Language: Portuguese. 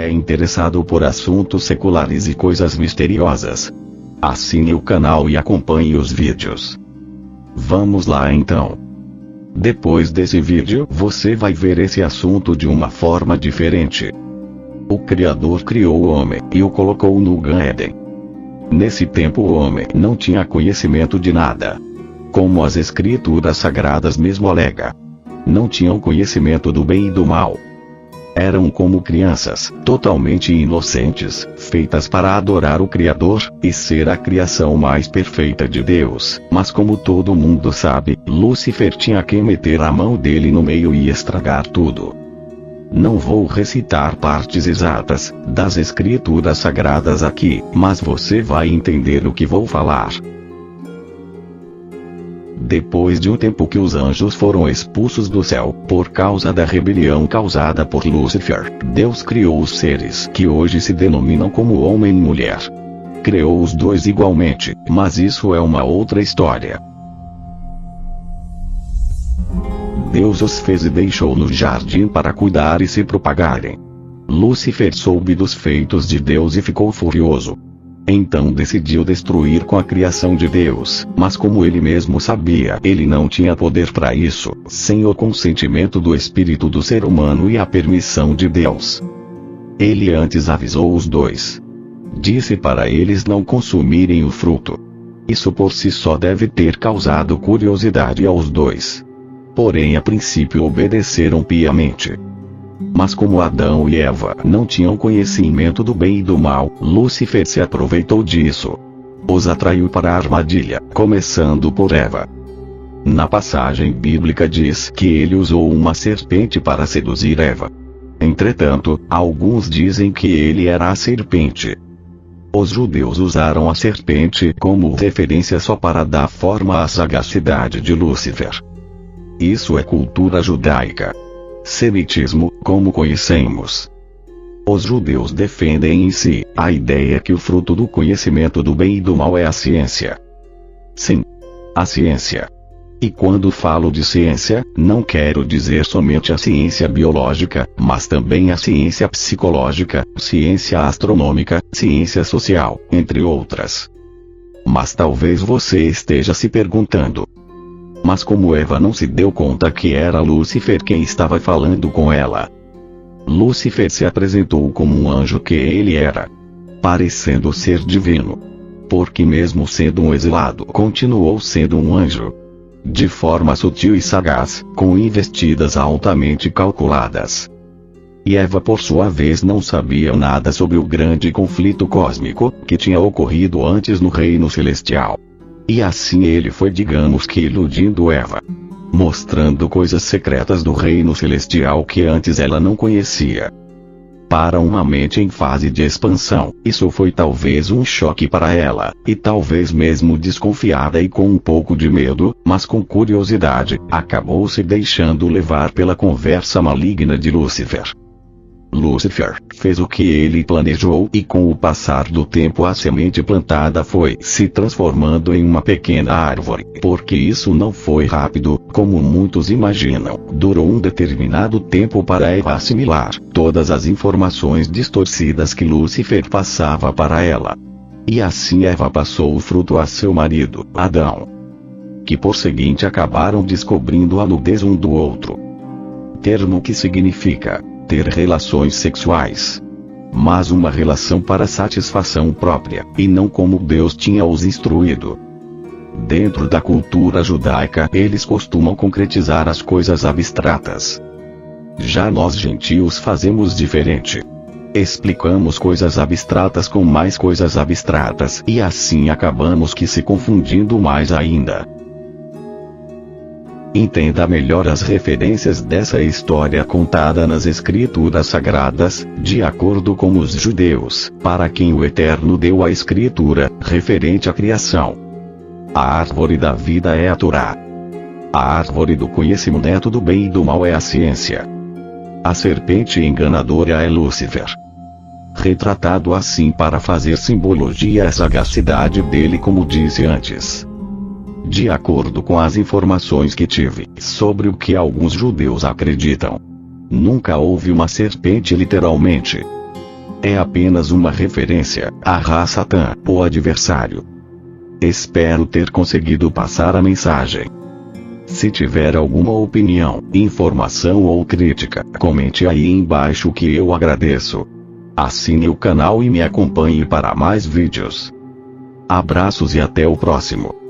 é interessado por assuntos seculares e coisas misteriosas, assine o canal e acompanhe os vídeos. Vamos lá então. Depois desse vídeo você vai ver esse assunto de uma forma diferente. O Criador criou o homem e o colocou no Gan Eden. Nesse tempo o homem não tinha conhecimento de nada. Como as escrituras sagradas mesmo alegam. Não tinham conhecimento do bem e do mal. Eram como crianças, totalmente inocentes, feitas para adorar o Criador, e ser a criação mais perfeita de Deus. Mas como todo mundo sabe, Lúcifer tinha que meter a mão dele no meio e estragar tudo. Não vou recitar partes exatas das escrituras sagradas aqui, mas você vai entender o que vou falar. Depois de um tempo que os anjos foram expulsos do céu, por causa da rebelião causada por Lúcifer, Deus criou os seres que hoje se denominam como homem e mulher. Criou os dois igualmente, mas isso é uma outra história. Deus os fez e deixou no jardim para cuidar e se propagarem. Lúcifer soube dos feitos de Deus e ficou furioso. Então decidiu destruir com a criação de Deus, mas como ele mesmo sabia, ele não tinha poder para isso, sem o consentimento do espírito do ser humano e a permissão de Deus. Ele antes avisou os dois. Disse para eles não consumirem o fruto. Isso por si só deve ter causado curiosidade aos dois. Porém a princípio obedeceram piamente. Mas como Adão e Eva não tinham conhecimento do bem e do mal, Lúcifer se aproveitou disso. Os atraiu para a armadilha, começando por Eva. Na passagem bíblica diz que ele usou uma serpente para seduzir Eva. Entretanto, alguns dizem que ele era a serpente. Os judeus usaram a serpente como referência só para dar forma à sagacidade de Lúcifer. Isso é cultura judaica. Semitismo, como conhecemos. Os judeus defendem em si a ideia que o fruto do conhecimento do bem e do mal é a ciência. Sim, a ciência. E quando falo de ciência, não quero dizer somente a ciência biológica, mas também a ciência psicológica, ciência astronômica, ciência social, entre outras. Mas talvez você esteja se perguntando: mas como Eva não se deu conta que era Lúcifer quem estava falando com ela? Lúcifer se apresentou como um anjo que ele era, parecendo ser divino. Porque mesmo sendo um exilado, continuou sendo um anjo. De forma sutil e sagaz, com investidas altamente calculadas. E Eva por sua vez não sabia nada sobre o grande conflito cósmico que tinha ocorrido antes no reino celestial. E assim ele foi, digamos que, iludindo Eva, mostrando coisas secretas do reino celestial que antes ela não conhecia. Para uma mente em fase de expansão, isso foi talvez um choque para ela, e talvez mesmo desconfiada e com um pouco de medo, mas com curiosidade, acabou se deixando levar pela conversa maligna de Lúcifer. Lúcifer fez o que ele planejou e com o passar do tempo a semente plantada foi se transformando em uma pequena árvore. Porque isso não foi rápido, como muitos imaginam. Durou um determinado tempo para Eva assimilar todas as informações distorcidas que Lúcifer passava para ela. E assim Eva passou o fruto a seu marido, Adão. Que por seguinte acabaram descobrindo a nudez um do outro. Termo que significa ter relações sexuais. Mas uma relação para satisfação própria, e não como Deus tinha os instruído. Dentro da cultura judaica, eles costumam concretizar as coisas abstratas. Já nós gentios fazemos diferente. Explicamos coisas abstratas com mais coisas abstratas, e assim acabamos que se confundindo mais ainda. Entenda melhor as referências dessa história contada nas escrituras sagradas, de acordo com os judeus, para quem o Eterno deu a escritura, referente à criação. A árvore da vida é a Torá. A árvore do conhecimento do bem e do mal é a ciência. A serpente enganadora é Lúcifer. Retratado assim para fazer simbologia à sagacidade dele, como disse antes. De acordo com as informações que tive sobre o que alguns judeus acreditam, nunca houve uma serpente literalmente. É apenas uma referência à raça Satã, o adversário. Espero ter conseguido passar a mensagem. Se tiver alguma opinião, informação ou crítica, comente aí embaixo que eu agradeço. Assine o canal e me acompanhe para mais vídeos. Abraços e até o próximo.